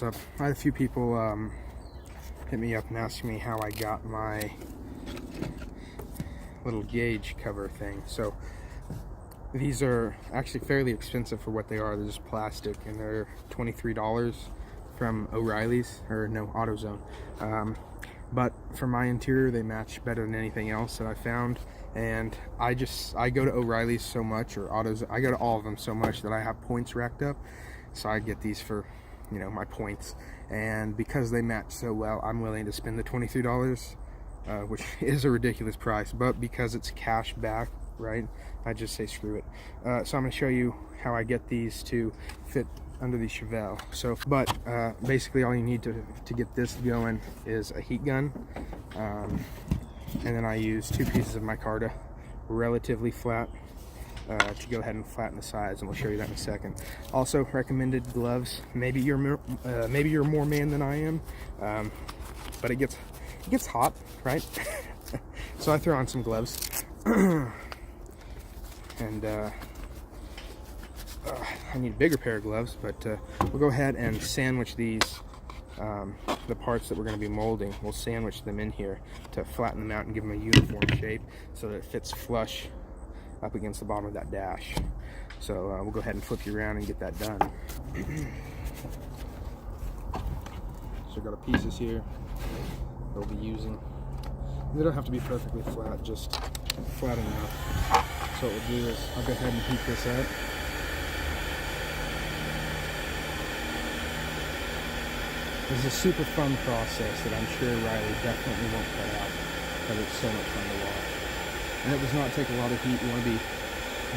what's up? I had a few people hit me up and ask me how I got my little gauge cover thing. So these are actually fairly expensive for what they are. They're just plastic, and they're $23 from O'Reilly's, or no, AutoZone. But for my interior, they match better than anything else that I found. And I go to O'Reilly's so much, or I go to all of them so much that I have points racked up. So I get these for, you know, my points. And because they match so well, I'm willing to spend the $23, which is a ridiculous price. But because it's cash back, right, I just say screw it. So I'm going to show you how I get these to fit under the Chevelle. So, but basically all you need to get this going is a heat gun, and then I use 2 pieces of micarta, relatively flat, to go ahead and flatten the sides, and we'll show you that in a second. Also, recommended gloves. Maybe you're more man than I am, but it gets hot, right? So I throw on some gloves. And I need a bigger pair of gloves, but we'll go ahead and sandwich these, the parts that we're going to be molding. We'll sandwich them in here to flatten them out and give them a uniform shape so that it fits flush up against the bottom of that dash. So we'll go ahead and flip you around and get that done. So I've got the pieces here that we'll be using. They don't have to be perfectly flat, just flat enough. So what we'll do is I'll go ahead and heat this up. This is a super fun process that I'm sure Riley definitely won't cut out, because it's so much fun to watch. And it does not take a lot of heat. You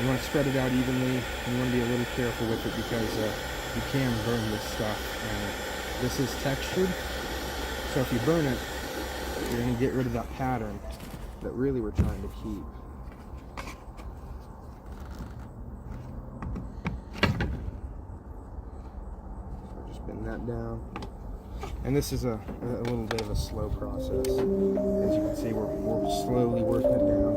want to spread it out evenly, and you want to be a little careful with it, because you can burn this stuff. And this is textured, so if you burn it, you're going to get rid of that pattern that really we're trying to keep. So just bend that down. And this is a little bit of a slow process. As you can see, we're slowly working it down.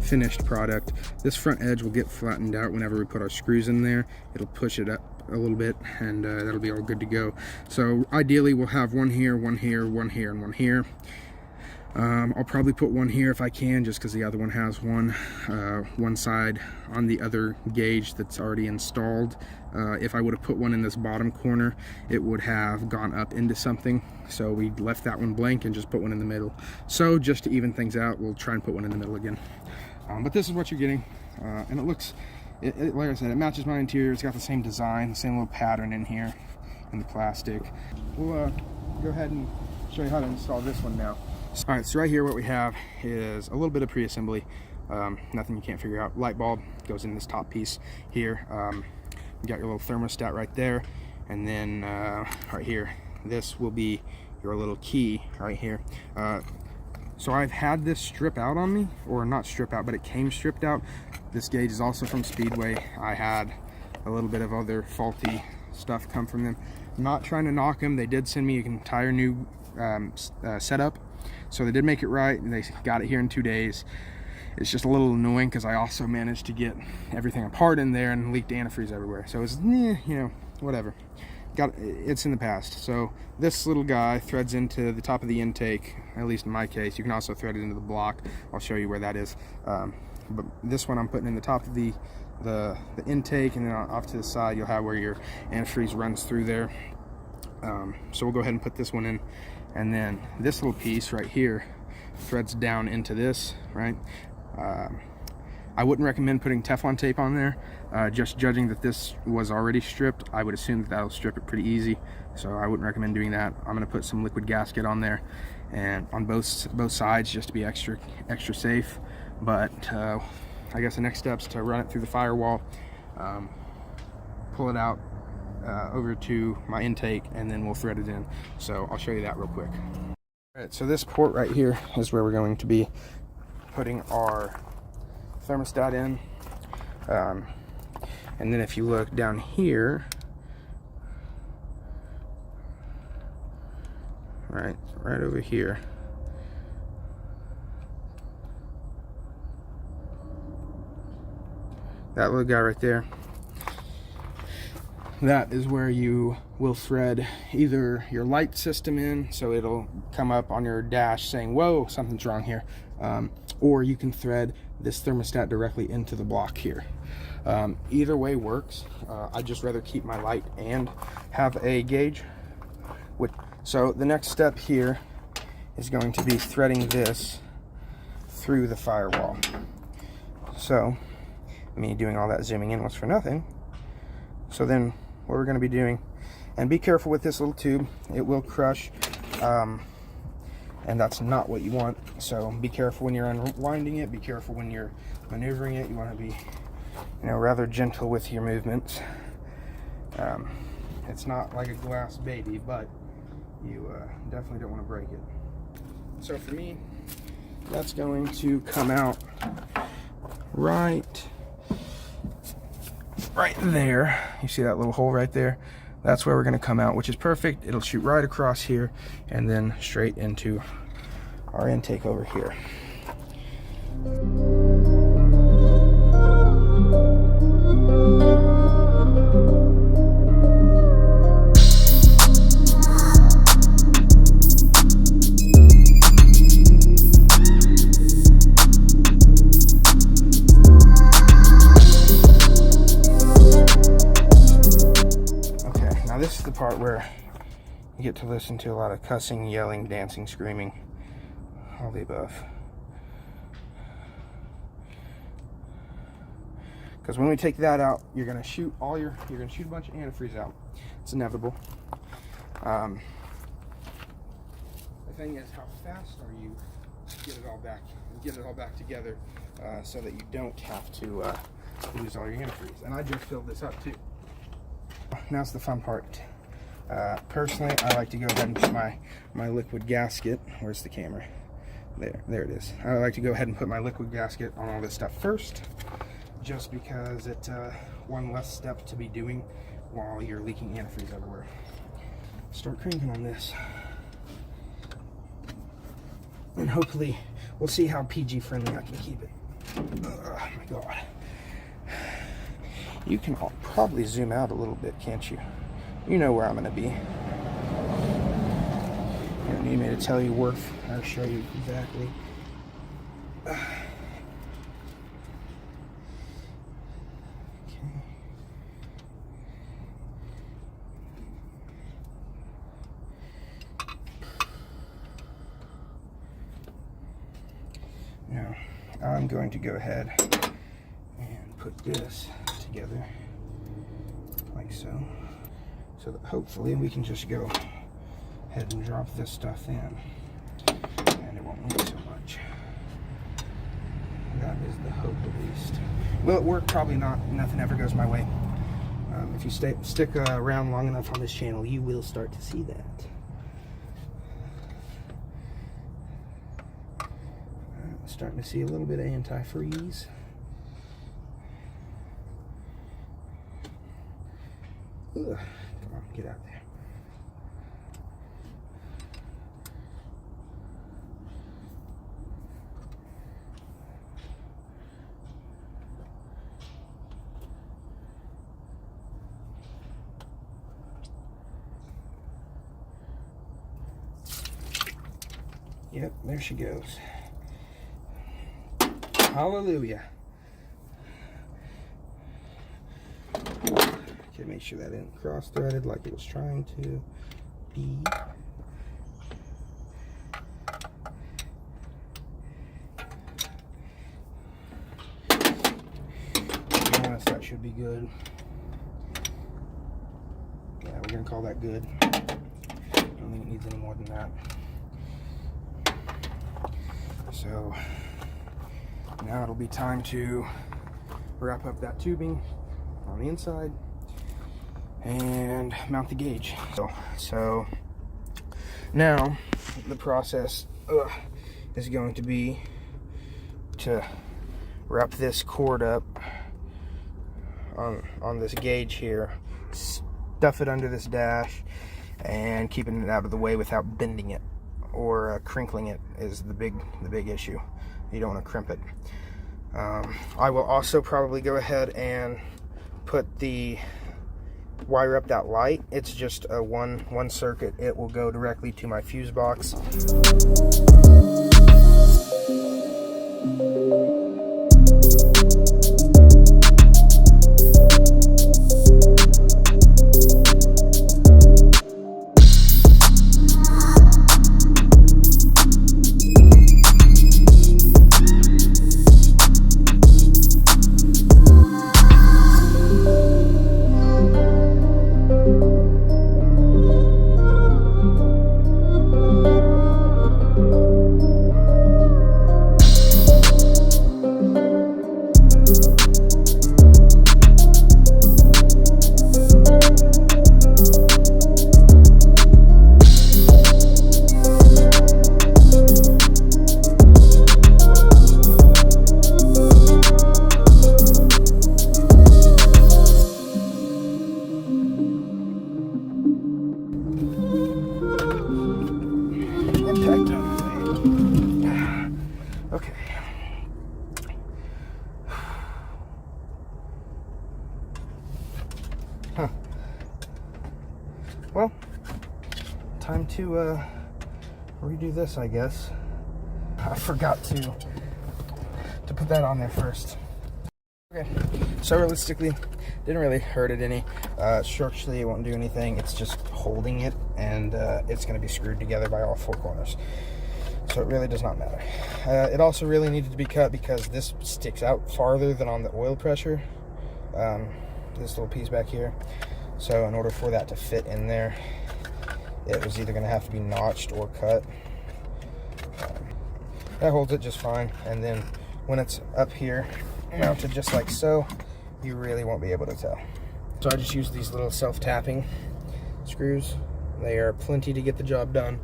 Finished product. This front edge will get flattened out whenever we put our screws in there. It'll push it up a little bit, and that'll be all good to go. So ideally we'll have one here, one here, one here, and one here. I'll probably put one here if I can, just because the other one has one side on the other gauge that's already installed. If I would have put one in this bottom corner, it would have gone up into something, so we left that one blank and just put one in the middle. So just to even things out, we'll try and put one in the middle again. But this is what you're getting, and it looks, like I said, it matches my interior. It's got the same design, the same little pattern in here in the plastic. We'll go ahead and show you how to install this one now. All right, so right here what we have is a little bit of pre-assembly, nothing you can't figure out. Light bulb goes in this top piece here. You got your little thermostat right there, and then right here, this will be your little key right here. So I've had this strip out on me, or not strip out, but it came stripped out. This gauge is also from Speedway. I had a little bit of other faulty stuff come from them. I'm not trying to knock them. They did send me an entire new setup, so they did make it right, and they got it here in 2 days. It's just a little annoying because I also managed to get everything apart in there and leaked antifreeze everywhere. So it's, you know, whatever. It's in the past. So this little guy threads into the top of the intake, at least in my case. You can also thread it into the block. I'll show you where that is. But this one I'm putting in the top of the intake, and then off to the side you'll have where your antifreeze runs through there. So we'll go ahead and put this one in, and then this little piece right here threads down into this, right? I wouldn't recommend putting Teflon tape on there. Just judging that this was already stripped, I would assume that that'll strip it pretty easy. So I wouldn't recommend doing that. I'm going to put some liquid gasket on there, and on both sides, just to be extra safe. But I guess the next step is to run it through the firewall, pull it out over to my intake, and then we'll thread it in. So I'll show you that real quick. All right, so this port right here is where we're going to be putting our thermostat in. And then if you look down here, right over here, that little guy right there, that is where you will thread either your light system in, so it'll come up on your dash saying, whoa, something's wrong here, or you can thread this thermostat directly into the block here. Either way works. I'd just rather keep my light and have a gauge. So the next step here is going to be threading this through the firewall. So me doing all that zooming in was for nothing. So then what we're going to be doing, and be careful with this little tube, it will crush, and that's not what you want. So be careful when you're unwinding it, be careful when you're maneuvering it. You want to be, rather gentle with your movements. It's not like a glass baby, but you definitely don't want to break it. So for me, that's going to come out right there. You see that little hole right there? That's where we're going to come out, which is perfect. It'll shoot right across here and then straight into our intake over here. This is the part where you get to listen to a lot of cussing, yelling, dancing, screaming, all the above. Because when we take that out, you're gonna shoot a bunch of antifreeze out. It's inevitable. The thing is, how fast are you to get it all back together, so that you don't have to lose all your antifreeze. And I just filled this up too. Now's the fun part. Personally, I like to go ahead and put my liquid gasket. Where's the camera? There it is. I like to go ahead and put my liquid gasket on all this stuff first, just because it's one less step to be doing while you're leaking antifreeze everywhere. Start cranking on this, and hopefully we'll see how PG friendly I can keep it. Oh my god. You can probably zoom out a little bit, can't you? You know where I'm going to be. You don't need me to tell you worth. I'll show you exactly. Okay. Now, I'm going to go ahead and put this together like so that hopefully we can just go ahead and drop this stuff in and it won't move so much. That is the hope, at least. Will it work? Probably not. Nothing ever goes my way. If you stick around long enough on this channel, you will start to see that. Starting to see a little bit of antifreeze. Ugh, come on, get out there. Yep, there she goes. Hallelujah. Okay, make sure that isn't cross-threaded like it was trying to be. honest, that should be good. Yeah, we're gonna call that good. I don't think it needs any more than that. So now it'll be time to wrap up that tubing on the inside and mount the gauge. So now the process is going to be to wrap this cord up on this gauge here, stuff it under this dash, and keeping it out of the way without bending it or crinkling it is the big issue. You don't want to crimp it. I will also probably go ahead and wire up that light. It's just a one circuit. It will go directly to my fuse box. Okay. Huh. Well, time to redo this, I guess. I forgot to put that on there first. Okay, so realistically, didn't really hurt it any. Structurally, it won't do anything. It's just holding it, and it's going to be screwed together by all four corners. So it really does not matter. It also really needed to be cut because this sticks out farther than on the oil pressure. This little piece back here. So in order for that to fit in there, it was either going to have to be notched or cut. That holds it just fine. And then when it's up here, mounted just like so, you really won't be able to tell. So I just use these little self-tapping screws. They are plenty to get the job done.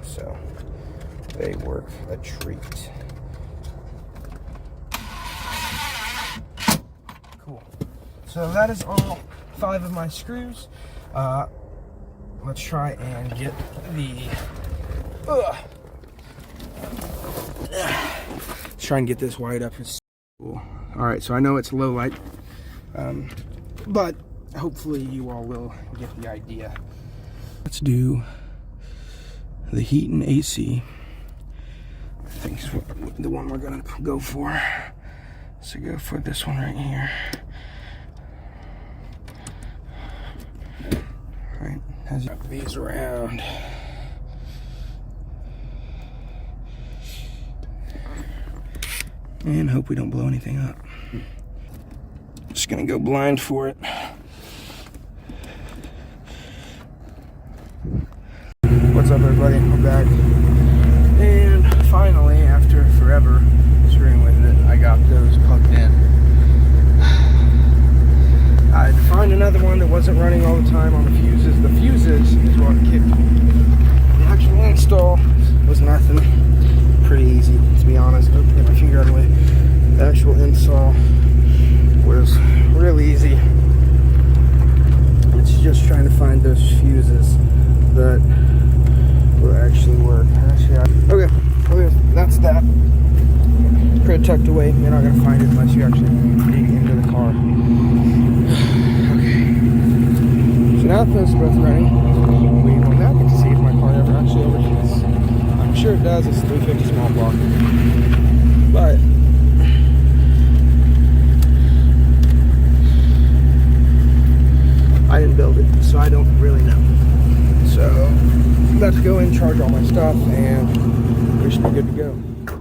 So they work a treat. Cool. So that is all 5 of my screws. Let's try and get the let's try and get this wired up. It's cool. Alright, so I know it's low light, but hopefully you all will get the idea. Let's do the heat and AC. I think is the one we're gonna go for. So go for this one right here. Alright, as you wrap these around. And hope we don't blow anything up. Just gonna go blind for it. What's up, everybody? We're back. And finally, after forever screwing with it, I got those plugged in. I had to find another one that wasn't running all the time on the fuses. The fuses is what kicked me. The actual install was nothing. Pretty easy, to be honest. Don't get my finger out of the way. The actual install was real easy. It's just trying to find those fuses that will actually work. Okay, well, that's that. Pretty tucked away. You're not gonna find it unless you actually dig into the car. Okay. So now that those are both running, we will now get to see if my car ever actually overheats. I'm sure it does. It's 350 small block, but I didn't build it, so I don't really know. So I'm about to go in, charge all my stuff, and we should be good to go.